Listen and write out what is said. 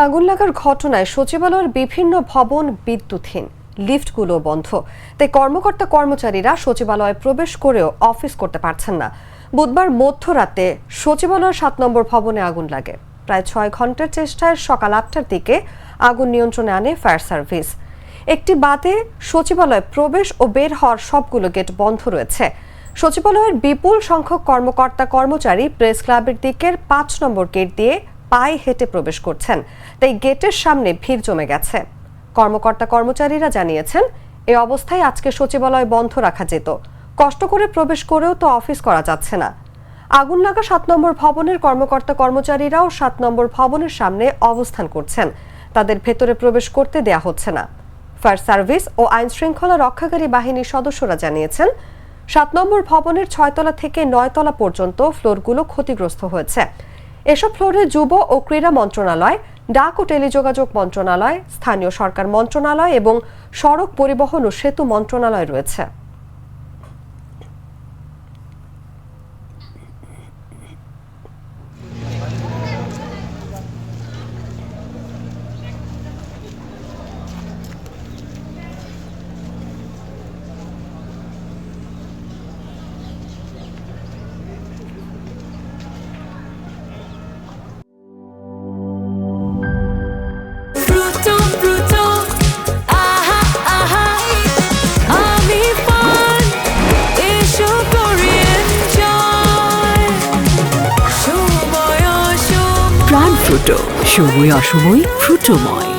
আগুন লাগার ঘটনায় সচিবালয়ের বিভিন্ন ভবন বিদ্যুৎহীন, লিফটগুলো বন্ধ। তাই কর্মকর্তা কর্মচারীরা সচিবালয়ে প্রবেশ করেও অফিস করতে পারছেন না। বুধবার মধ্যরাতে সচিবালয়ের 7 নম্বর ভবনে আগুন লাগে। প্রায় 6 ঘন্টার চেষ্টায় সকাল 8টার দিকে আগুন নিয়ন্ত্রণে আনে ফায়ার সার্ভিস। একটি বাদে সচিবালয়ে প্রবেশ ও বের হওয়ার সবগুলো গেট বন্ধ রয়েছে। সচিবালয়ের বিপুল সংখ্যক কর্মকর্তা কর্মচারী প্রেস ক্লাবের দিকের 5 নম্বর গেট দিয়ে পায়ে হেঁটে প্রবেশ করছেন। তাই গেটের সামনে ভিড় জমে গেছে। কর্মকর্তা কর্মচারীরা জানিয়েছেন, এই অবস্থায় আজকে সচিবালয় বন্ধ রাখা যেত। কষ্ট করে প্রবেশ করেও তো অফিস করা যাচ্ছে না। আগুন লাগা 7 নম্বর ভবনের কর্মকর্তা কর্মচারীরাও 7 নম্বর ভবনের সামনে অবস্থান করছেন। তাদের ভেতরে প্রবেশ করতে দেয়া হচ্ছে না। ফায়ার সার্ভিস ও আইন শৃঙ্খলা রক্ষাকারী বাহিনীর সদস্যরা জানিয়েছেন, 7 নম্বর ভবনের 6 তলা থেকে 9 তলা পর্যন্ত ফ্লোরগুলো ক্ষতিগ্রস্ত হয়েছে। এসব ফ্লোরে যুব ও ক্রীড়া মন্ত্রণালয়, ডাক ও টেলিযোগাযোগ মন্ত্রণালয়, স্থানীয় সরকার মন্ত্রণালয় এবং সড়ক পরিবহন ও সেতু মন্ত্রণালয় রয়েছে। প্রাণ ফ্রুটো, সময় অসময় ফ্রুটোময়।